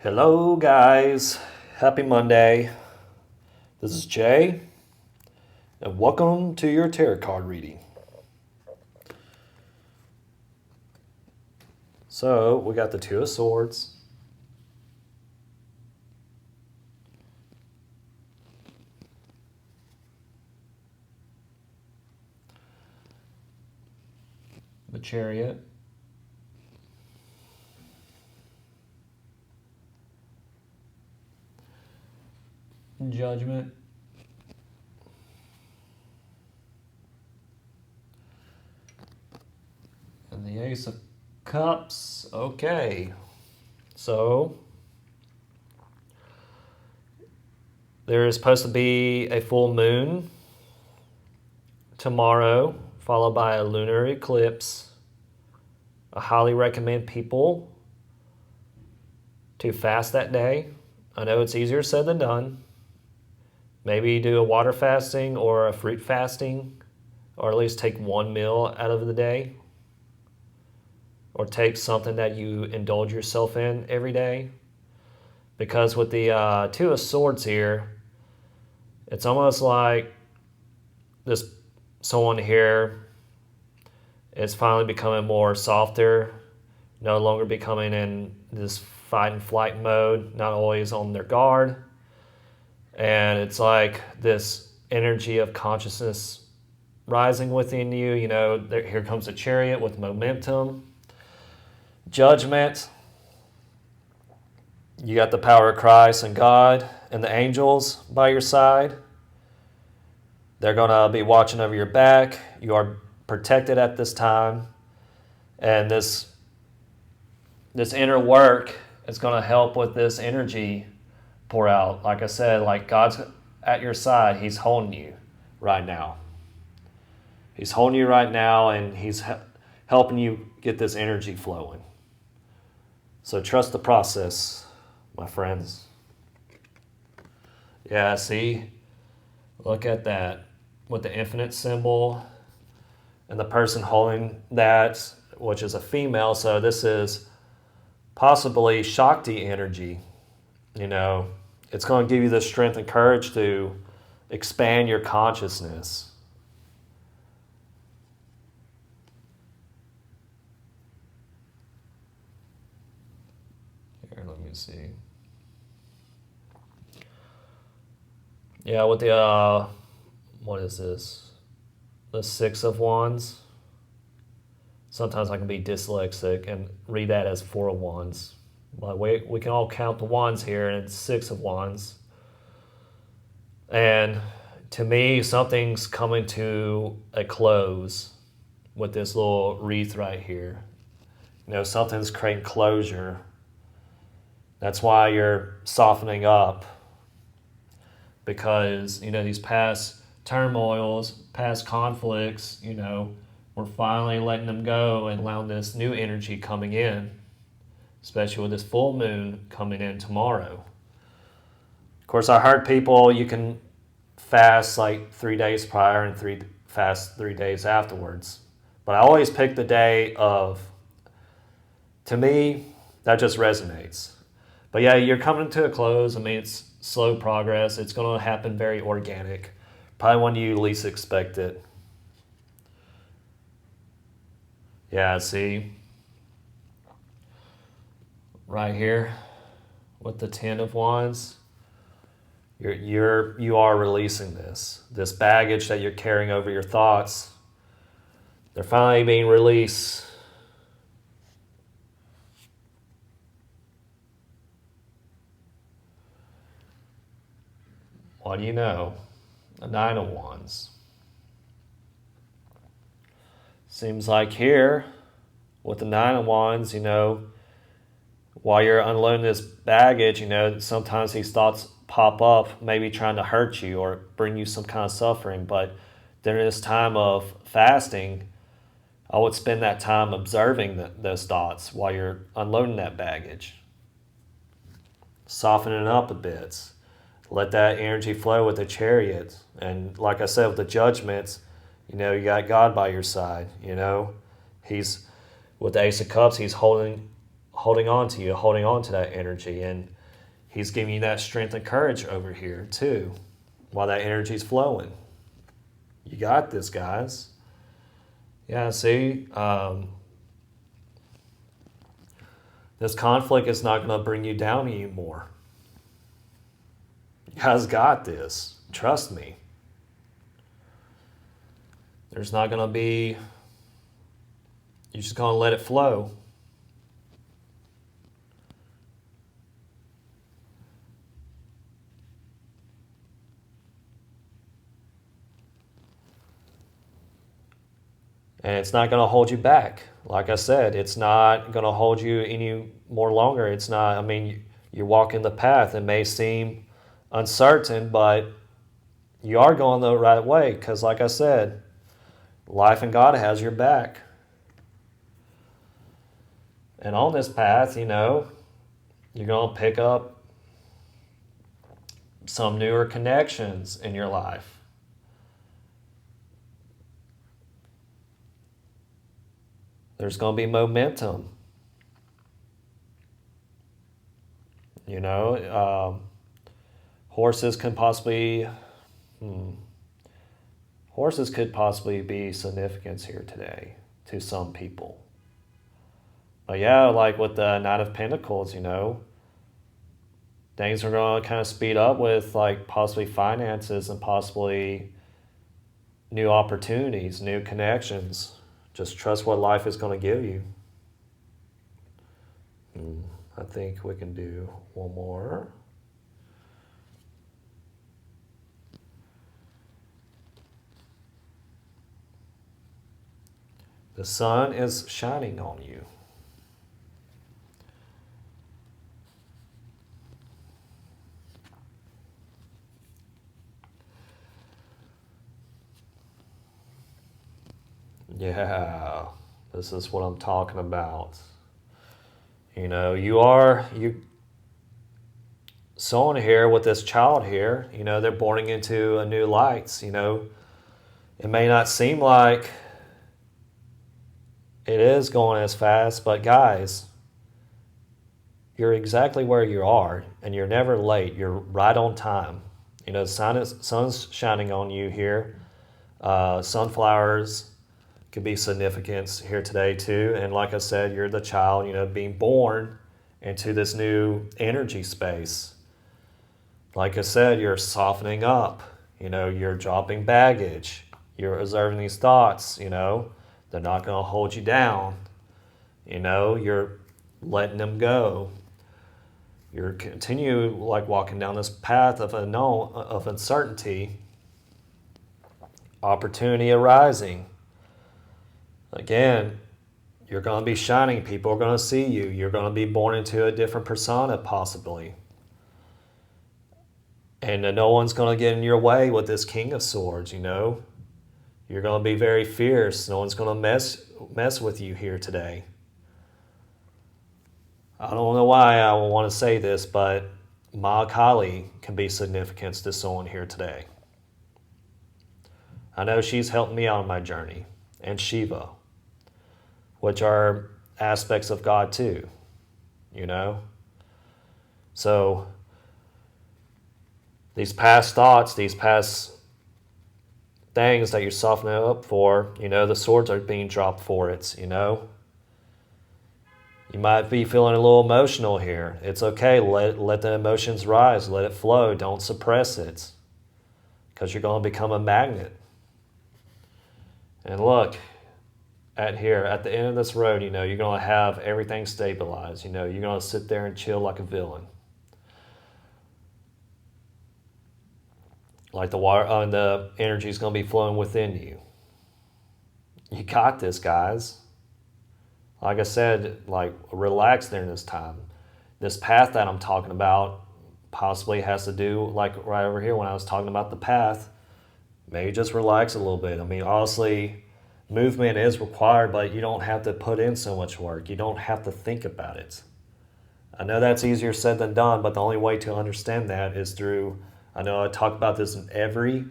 Hello, guys. Happy Monday. This is Jay, and welcome to your tarot card reading. So, we got the Two of Swords, the Chariot, Judgment, and the Ace of Cups. Okay, so there is supposed to be a full moon tomorrow, followed by a lunar eclipse. I highly recommend people to fast that day. I know it's easier said than done. Maybe do a water fasting or a fruit fasting, or at least take one meal out of the day, or take something that you indulge yourself in every day. Because with the Two of Swords here, it's almost like this someone here is finally becoming more softer, no longer becoming in this fight and flight mode, not always on their guard. And it's like this energy of consciousness rising within you. You know, here comes the Chariot with momentum, Judgment. You got the power of Christ and God and the angels by your side. They're going to be watching over your back. You are protected at this time. And this inner work is going to help with this energy pour out. Like I said, like God's at your side. He's holding you right now. He's holding you right now, and He's helping you get this energy flowing. So trust the process, my friends. Yeah, see? Look at that. With the infinite symbol and the person holding that, which is a female. So this is possibly Shakti energy. You know, it's going to give you the strength and courage to expand your consciousness. Here, let me see. Yeah, with the, what is this? The Six of Wands. Sometimes I can be dyslexic and read that as Four of Wands. But we can all count the wands here, and it's Six of Wands. And to me, something's coming to a close with this little wreath right here. You know, something's creating closure. That's why you're softening up. Because, you know, these past turmoils, past conflicts, you know, we're finally letting them go and allowing this new energy coming in. Especially with this full moon coming in tomorrow. Of course, I heard people, you can fast like 3 days prior and fast 3 days afterwards. But I always pick the day of, to me, that just resonates. But yeah, you're coming to a close. I mean, it's slow progress. It's going to happen very organic. Probably when you least expect it. Yeah, see? Right here with the Ten of Wands, you are releasing this baggage that you're carrying over your thoughts. They're finally being released. What do you know? The Nine of Wands. Seems like here with the Nine of Wands, you know, while you're unloading this baggage, you know, sometimes these thoughts pop up, maybe trying to hurt you or bring you some kind of suffering. But during this time of fasting, I would spend that time observing those thoughts while you're unloading that baggage. Softening it up a bit. Let that energy flow with the Chariot. And like I said, with the Judgments, you know, you got God by your side. You know, He's, with the Ace of Cups, He's holding holding on to you, holding on to that energy. And he's giving you that strength and courage over here too, while that energy's flowing. You got this, guys. Yeah, see, this conflict is not going to bring you down anymore. You guys got this. Trust me. There's not going to be, you're just going to let it flow. And it's not going to hold you back. Like I said, it's not going to hold you any more longer. It's not, I mean, you're walking the path. It may seem uncertain, but you are going the right way because, like I said, life and God has your back. And on this path, you're going to pick up some newer connections in your life. There's going to be momentum. Horses could possibly be significance here today to some people. But yeah, like with the Knight of Pentacles, things are going to kind of speed up with like possibly finances and possibly new opportunities, new connections. Just trust what life is going to give you. I think we can do one more. The sun is shining on you. Yeah, this is what I'm talking about. You someone here with this child here, they're born into a new lights, It may not seem like it is going as fast, but guys, you're exactly where you are and you're never late. You're right on time. The sun's shining on you here. Sunflowers could be significance here today too. And like I said, you're the child, being born into this new energy space. Like I said, you're softening up, you're dropping baggage, you're observing these thoughts, they're not going to hold you down, you're letting them go. You're continue like walking down this path of unknown, of uncertainty, opportunity arising. Again, you're going to be shining. People are going to see you. You're going to be born into a different persona, possibly. And no one's going to get in your way with this King of Swords, You're going to be very fierce. No one's going to mess with you here today. I don't know why I want to say this, but Ma Kali can be significance to someone here today. I know she's helped me out on my journey. And Shiva, which are aspects of God too, So these past thoughts, these past things that you're softening up for, the swords are being dropped for it, You might be feeling a little emotional here. It's okay. Let the emotions rise. Let it flow. Don't suppress it. Because you're going to become a magnet. And look, at the end of this road, you're going to have everything stabilized. You're going to sit there and chill like a villain. Like the water and the energy is going to be flowing within you. You got this, guys. Like I said, relax during this time. This path that I'm talking about possibly has to do, like right over here when I was talking about the path, maybe just relax a little bit. I mean, honestly, movement is required, but you don't have to put in so much work. You don't have to think about it. I know that's easier said than done, but the only way to understand that is through, I know I talk about this in every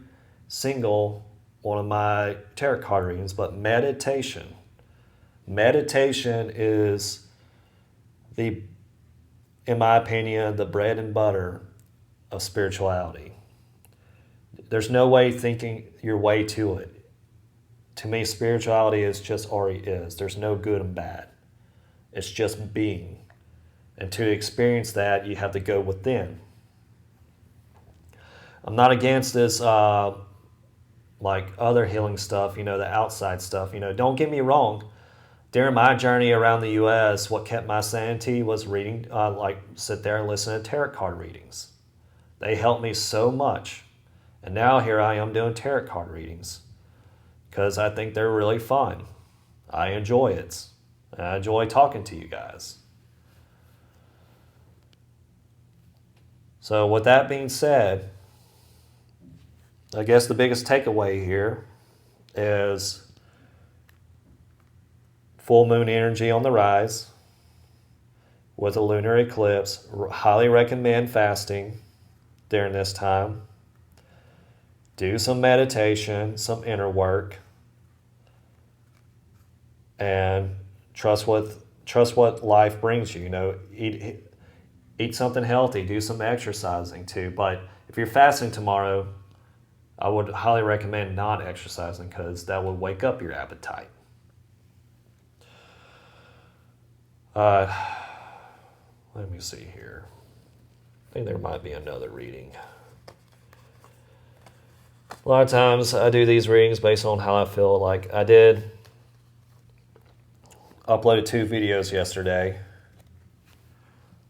single one of my tarot card readings, but meditation. Meditation is the, in my opinion, the bread and butter of spirituality. There's no way thinking your way to it. To me, spirituality is just already is. There's no good and bad. It's just being. And to experience that, you have to go within. I'm not against this like other healing stuff, the outside stuff. Don't get me wrong. During my journey around the U.S., what kept my sanity was reading, sit there and listen to tarot card readings. They helped me so much. And now here I am doing tarot card readings because I think they're really fun. I enjoy it. And I enjoy talking to you guys. So with that being said, I guess the biggest takeaway here is full moon energy on the rise with a lunar eclipse. Highly recommend fasting during this time. Do some meditation, some inner work, and trust what life brings you. Eat something healthy, do some exercising too. But if you're fasting tomorrow, I would highly recommend not exercising because that would wake up your appetite. Let me see here. I think there might be another reading. A lot of times I do these readings based on how I feel. Like I did uploaded 2 videos yesterday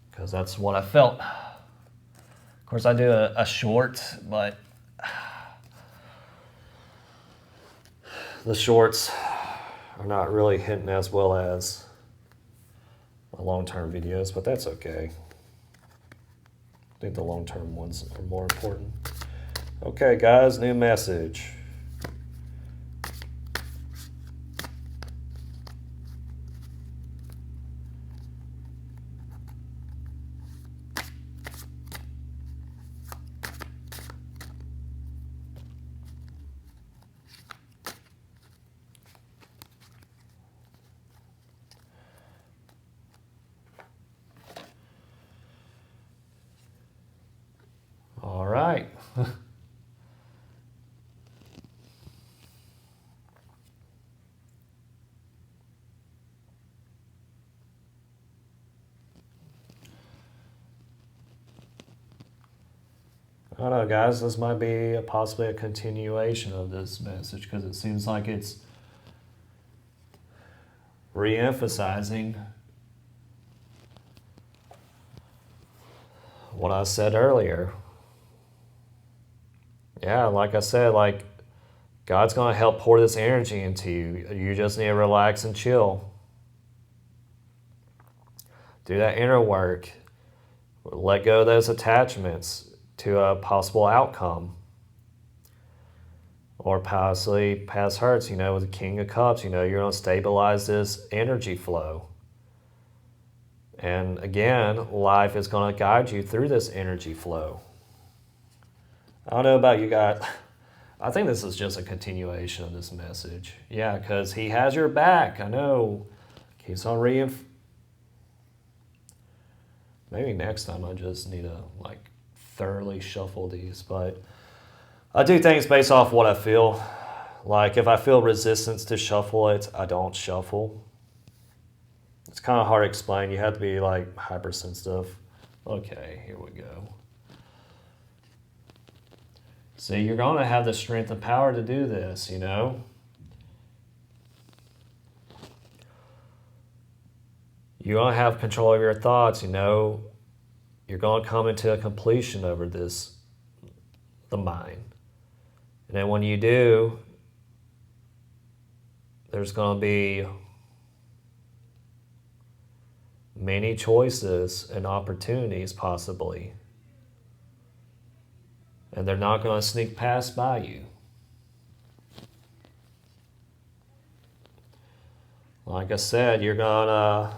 because that's what I felt. Of course, I do a short, but the shorts are not really hitting as well as my long-term videos, but that's okay. I think the long-term ones are more important. Okay, guys, new message. All right. I don't know, guys. This might be possibly a continuation of this message because it seems like it's re-emphasizing what I said earlier. Yeah, like I said, God's going to help pour this energy into you. You just need to relax and chill. Do that inner work. Let go of those attachments to a possible outcome. Or possibly past hurts, with the King of Cups, you're going to stabilize this energy flow. And again, life is going to guide you through this energy flow. I don't know about you guys. I think this is just a continuation of this message. Yeah, because he has your back. I know. Keeps on Maybe next time I just need to thoroughly shuffle these. But I do things based off what I feel. Like if I feel resistance to shuffle it, I don't shuffle. It's kind of hard to explain. You have to be hypersensitive. Okay, here we go. See, you're going to have the strength and power to do this, You're going to have control of your thoughts, You're going to come into a completion over the mind. And then when you do, there's going to be many choices and opportunities possibly. And they're not going to sneak past by you. Like I said, you're going to...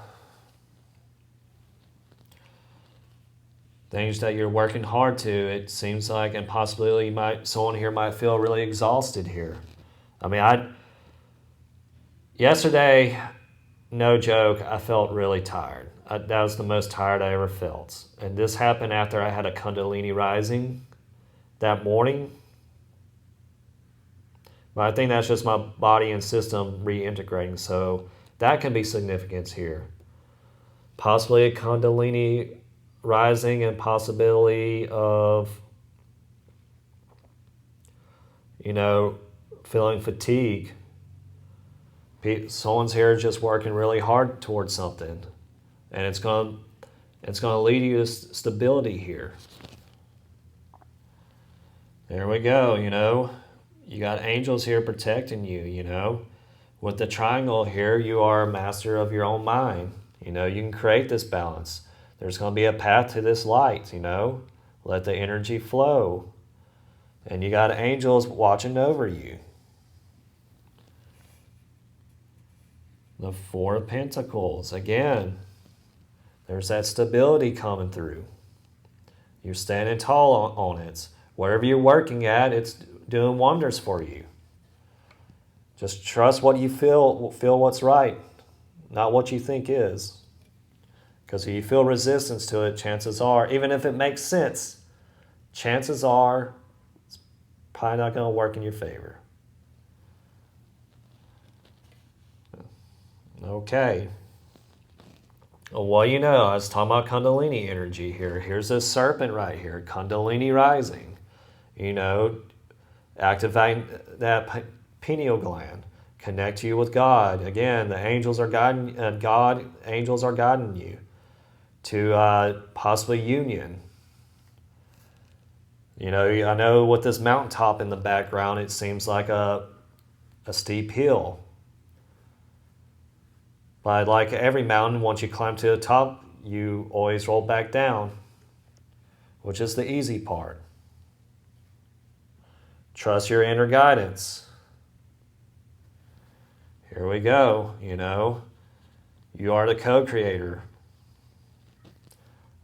Things that you're working hard to, it seems like, and possibly someone here might feel really exhausted here. I mean, yesterday, no joke, I felt really tired. That was the most tired I ever felt. And this happened after I had a Kundalini rising that morning. But I think that's just my body and system reintegrating. So that can be significance here. Possibly a Kundalini rising and possibility of, feeling fatigue. Someone's here just working really hard towards something, and it's going to lead you to stability here. There we go. You got angels here protecting you. With the triangle here, you are a master of your own mind. You can create this balance. There's going to be a path to this light. Let the energy flow, and you got angels watching over you. The Four of Pentacles. Again, there's that stability coming through. You're standing tall on it. Wherever you're working at, it's doing wonders for you. Just trust what you feel what's right, not what you think is. Because if you feel resistance to it, chances are, even if it makes sense, chances are it's probably not going to work in your favor. Okay. Well, I was talking about Kundalini energy here. Here's this serpent right here, Kundalini rising. Activate that pineal gland. Connect you with God. Again, the angels are guiding, angels are guiding you to possibly union. I know with this mountaintop in the background, it seems like a steep hill. But like every mountain, once you climb to the top, you always roll back down, which is the easy part. Trust your inner guidance. Here we go, You are the co-creator.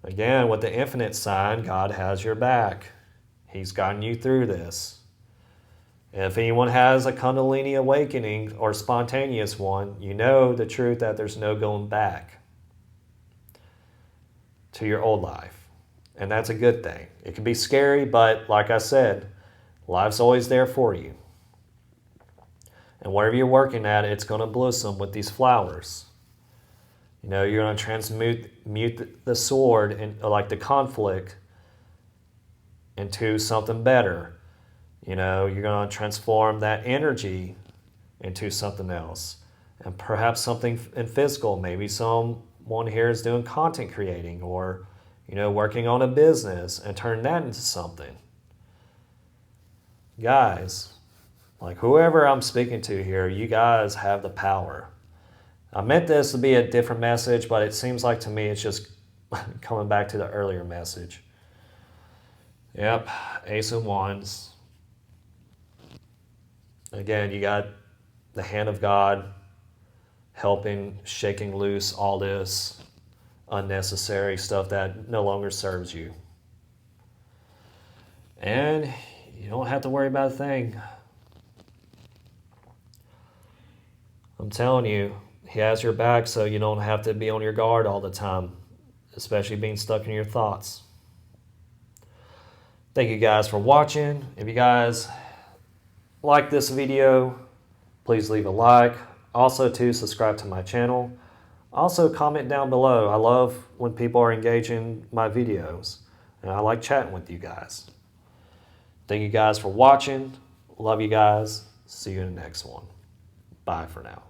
Again, with the infinite sign, God has your back. He's gotten you through this. If anyone has a Kundalini awakening or spontaneous one, you know the truth that there's no going back to your old life. And that's a good thing. It can be scary, but like I said, life's always there for you. And wherever you're working at, it's going to blossom with these flowers. You're going to transmute the sword, and like the conflict, into something better. You're going to transform that energy into something else. And perhaps something in physical. Maybe someone here is doing content creating or, working on a business and turn that into something. Guys, like whoever I'm speaking to here, you guys have the power. I meant this to be a different message, but it seems like to me it's just coming back to the earlier message. Yep, Ace of Wands. Again, you got the hand of God helping, shaking loose all this unnecessary stuff that no longer serves you. And you don't have to worry about a thing. I'm telling you, He has your back, so you don't have to be on your guard all the time, especially being stuck in your thoughts. Thank you guys for watching. If you guys like this video, please leave a like. Also, subscribe to my channel. Also, comment down below. I love when people are engaging my videos, and I like chatting with you guys. Thank you guys for watching. Love you guys. See you in the next one. Bye for now.